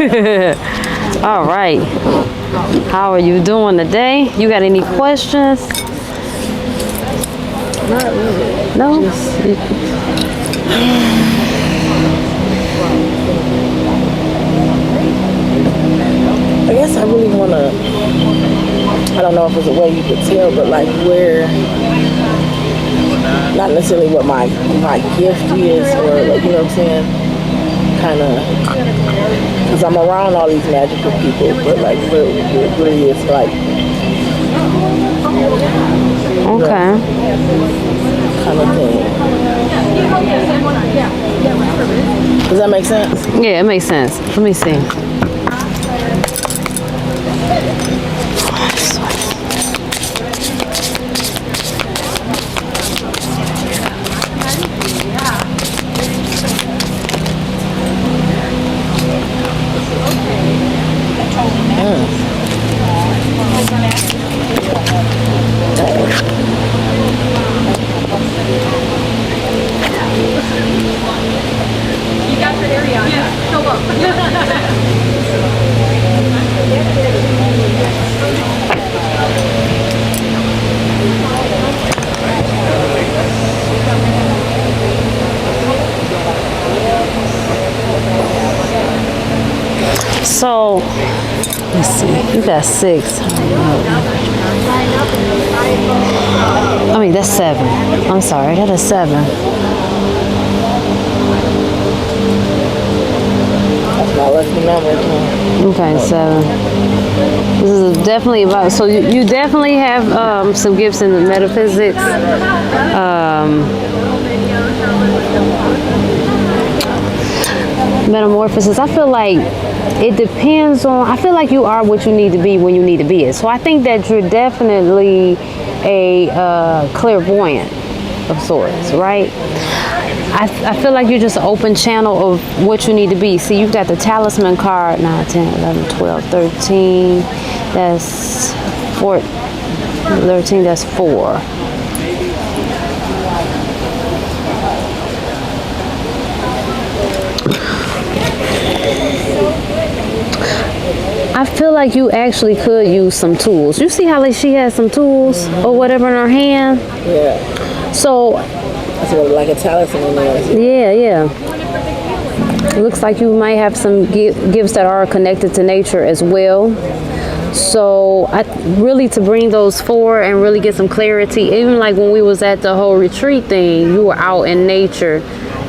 All right. How are you doing today? You got any questions? Not really. No? I guess I really want to, I don't know if there's a way you could tell, but like where, not necessarily what my gift is, or like, you know what I'm saying, kind of, because I'm around all these magical people, but like where it really is like, Okay. kind of thing. Does that make sense? Yeah, it makes sense. Let me see. So, let's see. You got 6. I mean, that's 7. I'm sorry, that is 7. That's my lucky number. Okay, 7. This is definitely about, so you definitely have some gifts in the metaphysics. Metamorphosis. I feel like it depends on, I feel like you are what you need to be when you need to be it. So I think that you're definitely a clairvoyant of sorts, right? I feel like you're just an open channel of what you need to be. See, you've got the talisman card, 9, 10, 11, 12, 13, that's 4, 13, that's 4. I feel like you actually could use some tools. You see how like she has some tools or whatever in her hand? Yeah. So, That's like a talisman in there. yeah. It looks like you might have some gifts that are connected to nature as well. So, really to bring those forward and really get some clarity, even like when we was at the whole retreat thing, you were out in nature.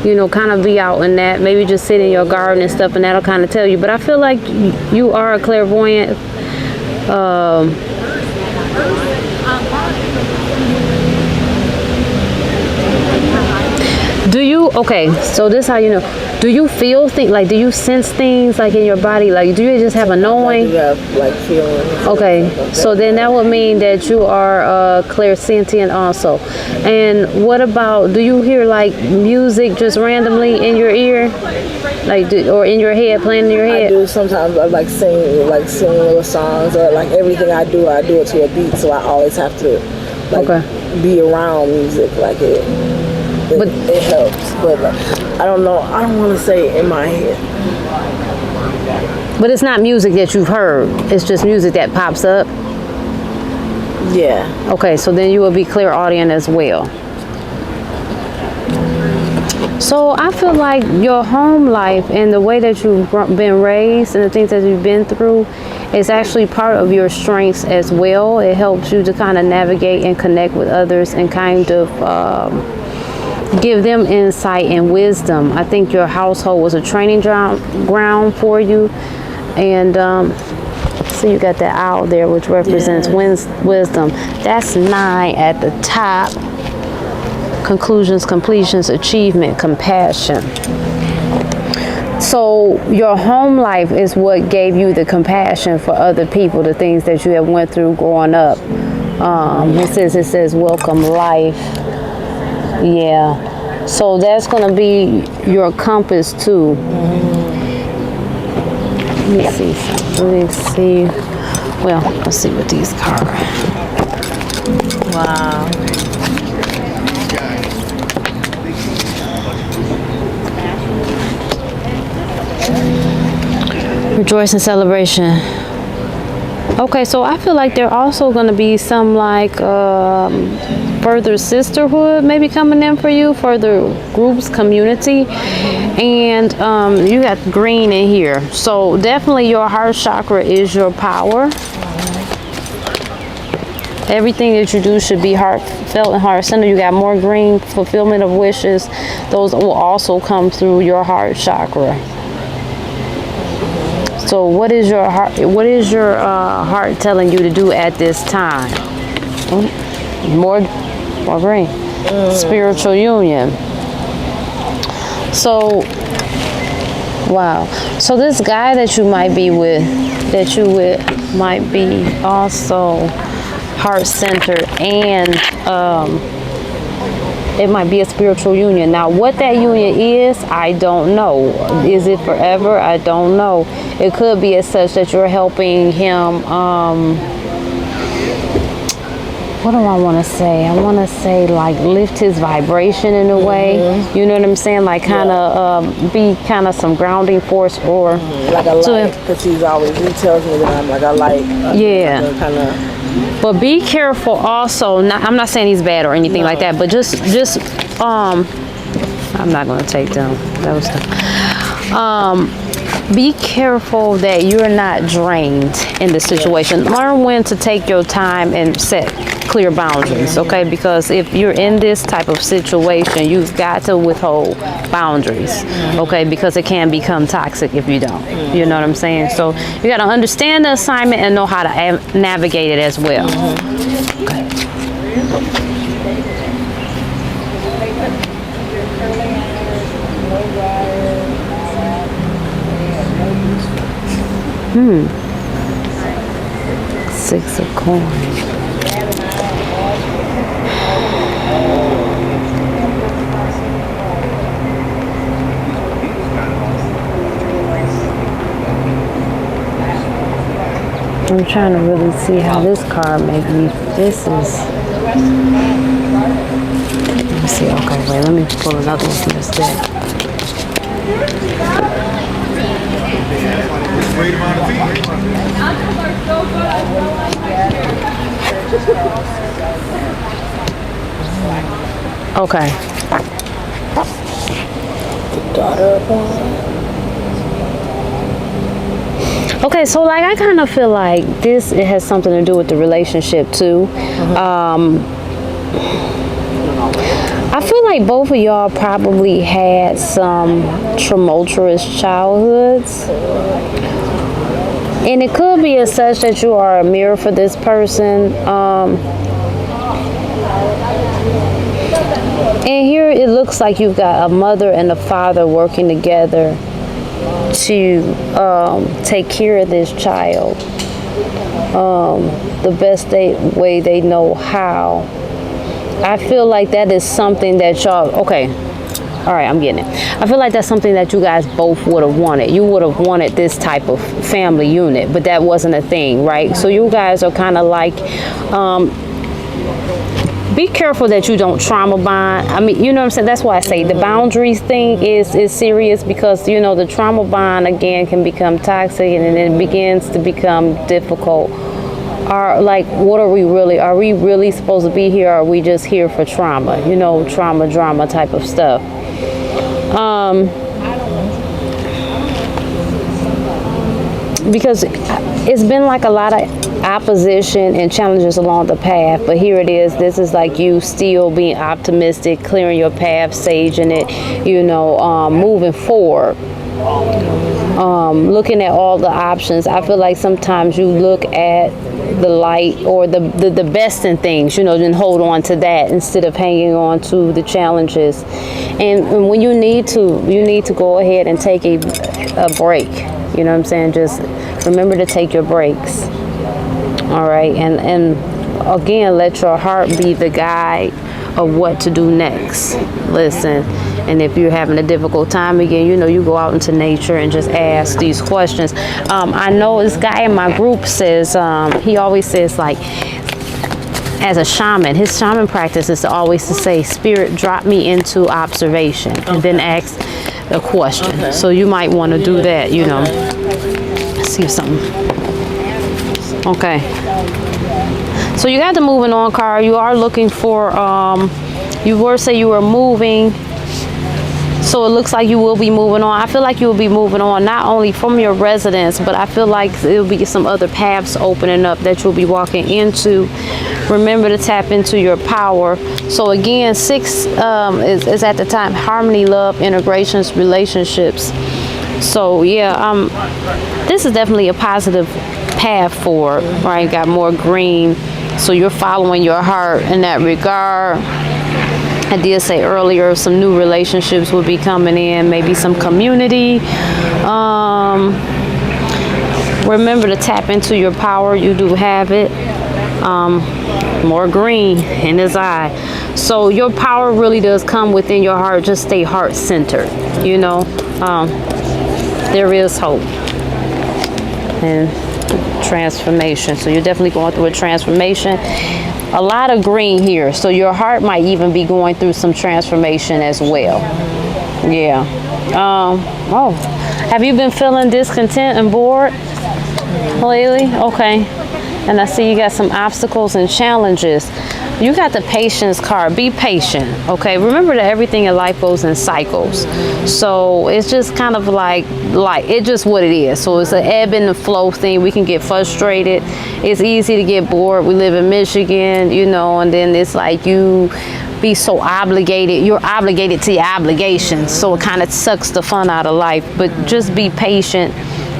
You know, kind of be out in that, maybe just sit in your garden and stuff, and that'll kind of tell you. But I feel like you are a clairvoyant. Do you, okay, so this is how you know. Do you feel things, like do you sense things like in your body? Like do you just have a knowing? I do have like feelings. Okay, so then that would mean that you are clairsentient also. And what about, do you hear like music just randomly in your ear? Like, or in your head, playing in your head? I do sometimes. I like sing little songs, or like everything I do it to a beat. So I always have to like be around music, like it. But it helps. But I don't know. I don't want to say in my head. But it's not music that you've heard. It's just music that pops up. Yeah. Okay, so then you will be clairaudient as well. So I feel like your home life and the way that you've been raised and the things that you've been through is actually part of your strengths as well. It helps you to kind of navigate and connect with others and kind of give them insight and wisdom. I think your household was a training ground for you. And so you got that owl there, which represents wisdom. That's 9 at the top. Conclusions, completions, achievement, compassion. So your home life is what gave you the compassion for other people, the things that you have went through growing up. It says welcome life. Yeah. So that's going to be your compass too. Let me see. Well, let's see what these cards. Wow. You're Rejoicing celebration. Okay, so I feel like there also going to be some like further sisterhood maybe coming in for you, further groups, community, and you got green in here. So definitely your heart chakra is your power. Everything that you do should be heartfelt and heart-centered. You got more green, fulfillment of wishes. Those will also come through your heart chakra. So what is your heart? What is your heart telling you to do at this time? More green. Spiritual union. So, wow. So this guy that you might be with, might be also heart-centered, and it might be a spiritual union. Now, what that union is, I don't know. Is it forever? I don't know. It could be as such that you're helping him, what do I want to say? I want to say like lift his vibration in a way. You know what I'm saying? Like kind of be kind of some grounding force, or like a light, because he tells me that I'm like a light. Yeah. Kind of. But be careful also. I'm not saying he's bad or anything like that, but just I'm not gonna take them. That was be careful that you're not drained in this situation. Learn when to take your time and set clear boundaries, okay? Because if you're in this type of situation, you've got to withhold boundaries, okay? Because it can become toxic if you don't. You know what I'm saying? So you got to understand the assignment and know how to navigate it as well. Okay. Six of coins. I'm trying to really see how this card make me. This is. Let me see. Okay, wait. Let me pull another one from this deck. Okay. Okay, so like I kind of feel like it has something to do with the relationship too. I feel like both of y'all probably had some tumultuous childhoods. And it could be as such that you are a mirror for this person. And here it looks like you've got a mother and a father working together to take care of this child the best way they know how. I feel like that is something that y'all, okay, all right, I'm getting it. I feel like that's something that you guys both would have wanted. You would have wanted this type of family unit, but that wasn't a thing, right? So you guys are kind of like, be careful that you don't trauma bond. I mean, you know what I'm saying? That's why I say the boundaries thing is serious, because, you know, the trauma bond, again, can become toxic, and then it begins to become difficult. Like, what are we really supposed to be here, or are we just here for trauma? You know, trauma, drama type of stuff. Because it's been like a lot of opposition and challenges along the path, but here it is. This is like you still being optimistic, clearing your path, saging it, you know, moving forward, looking at all the options. I feel like sometimes you look at the light or the best in things, you know, then hold on to that instead of hanging on to the challenges. And when you need to go ahead and take a break. You know what I'm saying? Just remember to take your breaks. All right, and again, let your heart be the guide of what to do next. Listen, and if you're having a difficult time, again, you know, you go out into nature and just ask these questions. I know this guy in my group says, he always says, like, as a shaman, his shaman practice is always to say, Spirit, drop me into observation, and then ask a question. Okay. So you might want to do that, you know. see if something. Okay. So you got the moving on card. You are looking for, you were say you were moving. So it looks like you will be moving on. I feel like you will be moving on not only from your residence, but I feel like there will be some other paths opening up that you'll be walking into. Remember to tap into your power. So again, 6 is at the time harmony, love, integrations, relationships. So yeah, this is definitely a positive path forward, right? Got more green. So you're following your heart in that regard. I did say earlier some new relationships will be coming in, maybe some community. Remember to tap into your power. You do have it. More green in his eye. So your power really does come within your heart. Just stay heart centered, you know. There is hope and transformation. So you're definitely going through a transformation. A lot of green here, so your heart might even be going through some transformation as well. Yeah. Oh, have you been feeling discontent and bored lately? Okay. And I see you got some obstacles and challenges. You got the patience card. Be patient, okay? Remember that everything in life goes in cycles. So it's just kind of like it's just what it is. So it's an ebb and the flow thing. We can get frustrated. It's easy to get bored. We live in Michigan, you know, and then it's like you be so obligated. You're obligated to your obligations. So it kind of sucks the fun out of life. But just be patient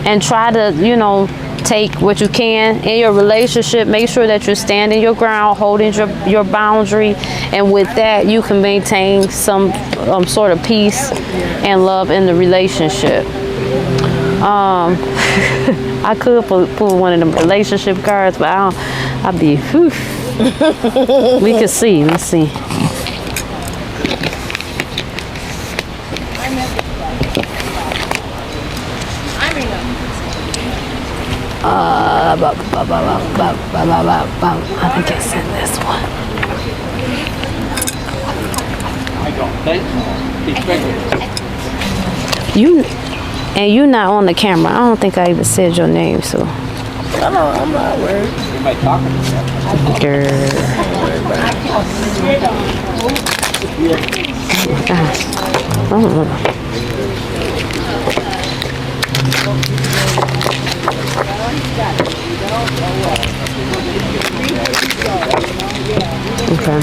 and try to, you know, take what you can in your relationship. Make sure that you're standing your ground, holding your boundary, and with that you can maintain some sort of peace and love in the relationship. I could pull one of them relationship cards, but I'll be whew. We can see. Let's see. I think I sent this one. You're not on the camera. I don't think I even said your name, so. I'm not worried. Everybody talking to you. Girl. I don't know. Okay.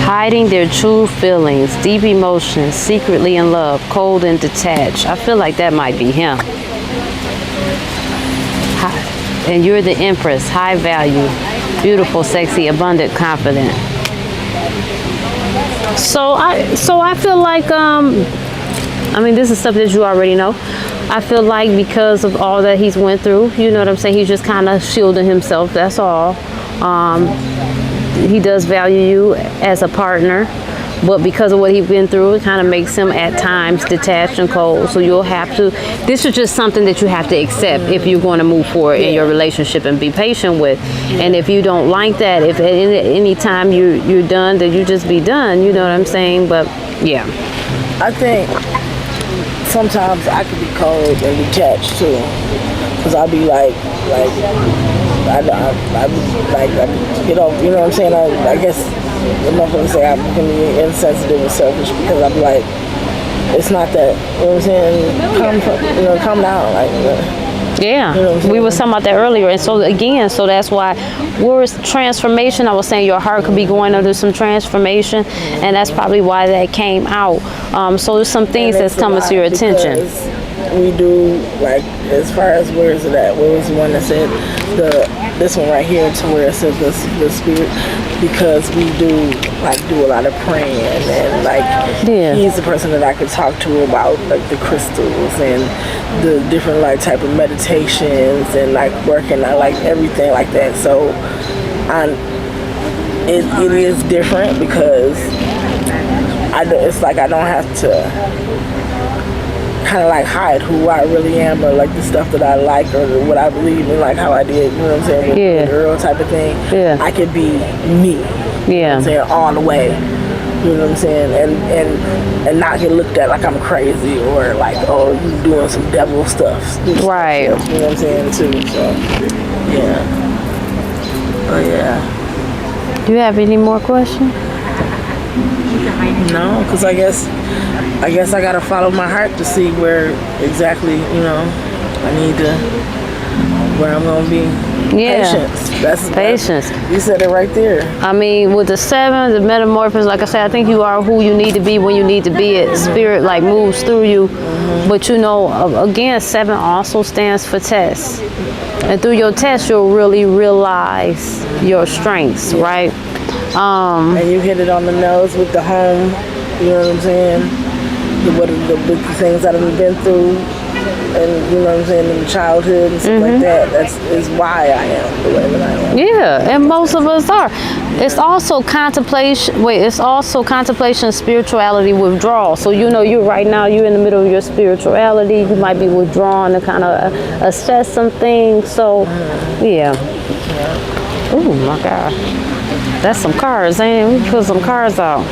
Hiding their true feelings, deep emotions, secretly in love, cold and detached. I feel like that might be him. And you're the Empress, high value, beautiful, sexy, abundant, confident. So I feel like, I mean, this is stuff that you already know. I feel like because of all that he's went through, you know what I'm saying? He's just kind of shielding himself, that's all. He does value you as a partner, but because of what he's been through, it kind of makes him at times detached and cold. So you'll have to, this is just something that you have to accept if you're going to move forward in your relationship and be patient with. And if you don't like that, if at any time you're done, then you just be done, you know what I'm saying? But yeah. I think sometimes I could be cold and detached too, because I'll be like I get off, you know what I'm saying? I guess I'm not going to say I'm going to be insensitive and selfish, because I'm like, it's not that, you know what I'm saying? Calm down, like. Yeah, you know we were talking about that earlier, and so again, so that's why words transformation. I was saying your heart could be going under some transformation, and that's probably why that came out. So there's some things that's coming to your attention. We do, like, as far as where is it at? Where was the one that said this one right here, to where it says the spirit, because we do a lot of praying, and he's the person that I could talk to about like the crystals and the different like type of meditations and like working on like everything like that. So it is different because it's like I don't have to kind of like hide who I really am, or like the stuff that I like, or what I believe in, like how I did, you know what I'm saying, with the girl type of thing. Yeah. I could be me. You know what I'm saying, all the way. You know what I'm saying, and not get looked at like I'm crazy, or like, oh, you doing some devil stuff. Right. You know what I'm saying too. So yeah. Oh yeah. Do you have any more questions? No, because I guess I gotta follow my heart to see where exactly, I need to, where I'm gonna be. Yeah. Patience. Patience. You said it right there. I mean, with the 7, the metamorphosis, like I said, I think you are who you need to be when you need to be it. Spirit like moves through you. But again, 7 also stands for test. And through your test, you'll really realize your strengths, right? And you hit it on the nose with the home, you know what I'm saying? The things that I've been through, and you know what I'm saying, in childhood and stuff like that. Is why I am the way that I am. Yeah, and most of us are. It's also contemplation. It's also contemplation, spirituality, withdrawal. So you're right now. You're in the middle of your spirituality. You might be withdrawn to kind of assess some things. So, yeah. Oh my God, that's some cars, and we put some cars out.